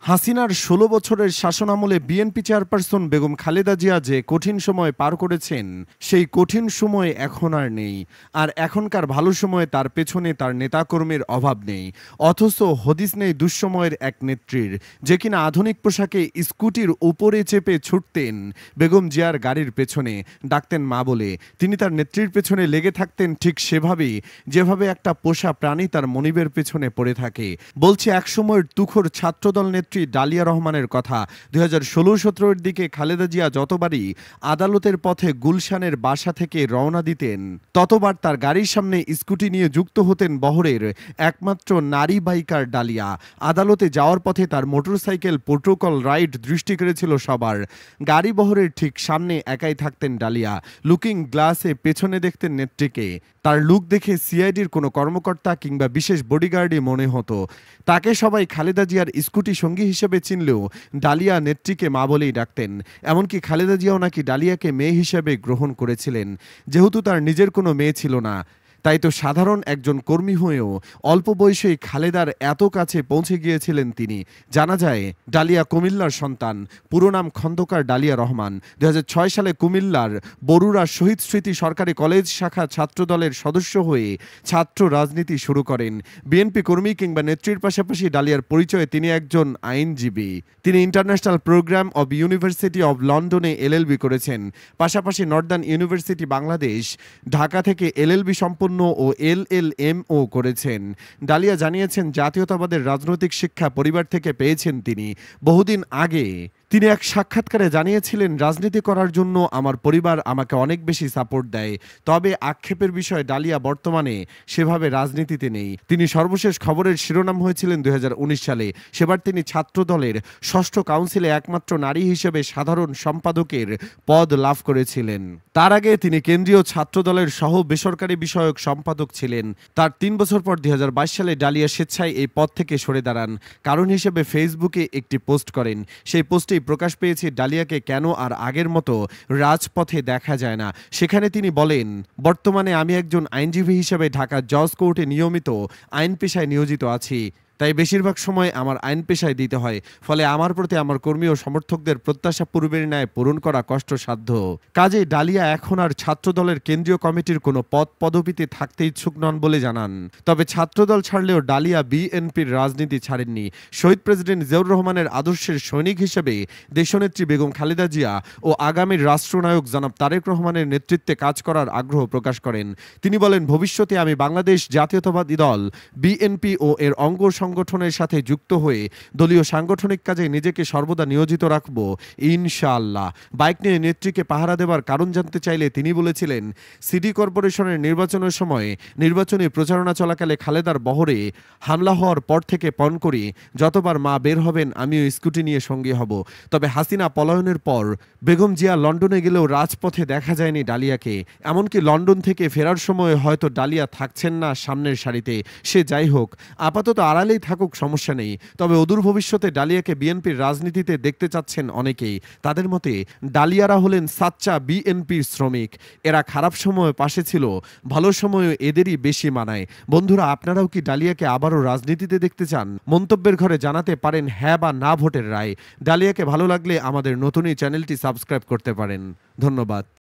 হাসিনার ১৬ বছরের শাসনামলে বিএনপি চেয়ারপারসন বেগম খালেদা জিয়া যে কঠিন সময় পার করেছেন, সেই কঠিন সময় এখন আর নেই। আর এখনকার ভালো সময়ে তার পেছনে তার নেতাকর্মীর অভাব নেই। অথচ হদিস নেই দুঃসময়ের এক নেত্রীর, যে কিনা আধুনিক পোশাকে স্কুটির উপরে চেপে ছুটতেন বেগম জিয়ার গাড়ির পেছনে, ডাকতেন মা বলে। তিনি তার নেত্রীর পেছনে লেগে থাকতেন ঠিক সেভাবেই, যেভাবে একটা পোষা প্রাণী তার মনিবের পেছনে পড়ে থাকে। বলছি একসময়ের তুখোর ছাত্রদল নেত্রী ডালিয়া রহমানের কথা। ২০১৬-১৭-এর দিকে খালেদা জিয়া যতবারই আদালতের পথে গুলশানের বাসা থেকে রওনা দিতেন, ততবার তার গাড়ির সামনে স্কুটি নিয়ে যুক্ত হতেন বহরের একমাত্র নারী বাইকার ডালিয়া। আদালতে যাওয়ার পথে তার মোটরসাইকেল প্রোটোকল রাইড দৃষ্টি কেড়েছিল সবার। গাড়ি বহরের ঠিক সামনে একাই থাকতেন ডালিয়া। লুকিং গ্লাসে পেছনে দেখতেন নেত্রীকে। তার লুক দেখে সিআইডির কোনো কর্মকর্তা কিংবা বিশেষ বডিগার্ডই মনে হতো। তাকে সবাই খালেদা জিয়ার স্কুটি সঙ্গী হিসেবে চিনলেও ডালিয়া নেত্রীকে মা বলেই ডাকতেন। এমনকি খালেদা জিয়াও নাকি ডালিয়াকে মেয়ে হিসেবে গ্রহণ করেছিলেন, যেহেতু তার নিজের কোনো মেয়ে ছিল না। তাই তো সাধারণ একজন কর্মী হয়েও অল্প বয়সেই খালেদার এত কাছে পৌঁছে গিয়েছিলেন তিনি। জানা যায় ডালিয়া কুমিল্লার সন্তান, পুরো নাম খন্দকার ডালিয়া রহমান। ২০০৬ সালে কুমিল্লার বরুড়া শহীদ স্মৃতি সরকারি কলেজ শাখা ছাত্রদলের সদস্য হয়ে ছাত্র রাজনীতি শুরু করেন। বিএনপি কর্মী কিংবা নেত্রীর পাশাপাশি ডালিয়ার পরিচয়ে তিনি একজন আইনজীবী। তিনি international programme of university of লন্ডনে এলএলবি করেছেন। পাশাপাশি নর্দার্ন ইউনিভার্সিটি বাংলাদেশ, ঢাকা থেকে এলএলবি সম্পন্ন ও এলএলএমও করেছেন। ডালিয়া জানিয়েছেন, জাতীয়তাবাদের রাজনৈতিক শিক্ষা পরিবার থেকে পেয়েছেন তিনি। বহুদিন আগে তিনি এক সাক্ষাৎকারে জানিয়েছিলেন, রাজনীতি করার জন্য আমার পরিবার আমাকে অনেক বেশি সাপোর্ট দেয়। তবে আক্ষেপের বিষয়, ডালিয়া বর্তমানে সেভাবে রাজনীতিতে নেই। তিনি সর্বশেষ খবরের শিরোনাম হয়েছিলেন ২০১৯ সালে। সেবার তিনি ছাত্রদলের ৬ষ্ঠ কাউন্সিলে একমাত্র নারী হিসেবে সাধারণ সম্পাদকের পদ লাভ করেছিলেন। তার আগে তিনি কেন্দ্রীয় ছাত্রদলের সহ বেসরকারি বিষয়ক সম্পাদক ছিলেন। তার ৩ বছর পর ২০২২ সালে ডালিয়া স্বেচ্ছায় এই পদ থেকে সরে দাঁড়ান। কারণ হিসেবে ফেসবুকে একটি পোস্ট করেন। সেই পোস্টেই প্রকাশ পেয়েছে ডালিয়াকে কেন আর আগের মতো রাজপথে দেখা যায় না। সেখানে তিনি বলেন, বর্তমানে আমি একজন আইনজীবী হিসেবে ঢাকা জজ কোর্টে নিয়মিত আইন পেশায় নিয়োজিত আছি। তাই বেশিরভাগ সময় আমার আইন পেশায় দিতে হয়। ফলে আমার প্রতি আমার কর্মী ও সমর্থকদের প্রত্যাশা পূর্বের ন্যায় পূরণ করা কষ্টসাধ্য। কাজেই ডালিয়া এখন আর ছাত্রদলের কেন্দ্রীয় কমিটির কোনো পদ পদবিতে থাকতে ইচ্ছুক নন বলে জানান। তবে ছাত্রদল ছাড়লেও ডালিয়া বিএনপির রাজনীতি ছাড়েননি। শহীদ প্রেসিডেন্ট জিয়াউর রহমানের আদর্শের সৈনিক হিসেবে দেশনেত্রী বেগম খালেদা জিয়া ও আগামীর রাষ্ট্রনায়ক জনাব তারেক রহমানের নেতৃত্বে কাজ করার আগ্রহ প্রকাশ করেন। তিনি বলেন, ভবিষ্যতে আমি বাংলাদেশ জাতীয়তাবাদী দল বিএনপি ও এর অঙ্গ সংগঠনের সাথে যুক্ত হয়ে দলীয় সাংগঠনিক কাজে নিজেকে সর্বদা নিয়োজিত রাখব ইনশাআল্লাহ। বাইক নিয়ে নেত্রীকে পাহারা দেবার কারণ জানতে চাইলে তিনি বলেছিলেন, সিটি কর্পোরেশনের নির্বাচনের সময় নির্বাচনী প্রচারণা চলাকালে খালেদার বহরে হামলা হওয়ার পর থেকে পণ করি যতবার মা বের হবেন আমিও স্কুটি নিয়ে সঙ্গী হব। তবে হাসিনা পলায়নের পর বেগম জিয়া লন্ডনে গেলেও রাজপথে দেখা যায়নি ডালিয়াকে। এমনকি লন্ডন থেকে ফেরার সময় হয়তো ডালিয়া থাকছেন না সামনের সারিতে। সে যাই হোক, আপাতত আড়ালে থাকুক, সমস্যা নেই। তবে অদূর ভবিষ্যতে ডালিয়াকে বিএনপির রাজনীতিতে দেখতে চাচ্ছেন অনেকেই। তাদের মতে ডালিয়ারা হলেন সাচ্চা বিএনপির শ্রমিক। এরা খারাপ সময়ে পাশে ছিল, ভালো সময়ে এদেরই বেশি মানায়। বন্ধুরা, আপনারাও কি ডালিয়াকে আবারও রাজনীতিতে দেখতে চান? মন্তব্যের ঘরে জানাতে পারেন হ্যাঁ বা না ভোটের রায়। ডালিয়াকে ভালো লাগলে আমাদের নতুন এই চ্যানেলটি সাবস্ক্রাইব করতে পারেন। ধন্যবাদ।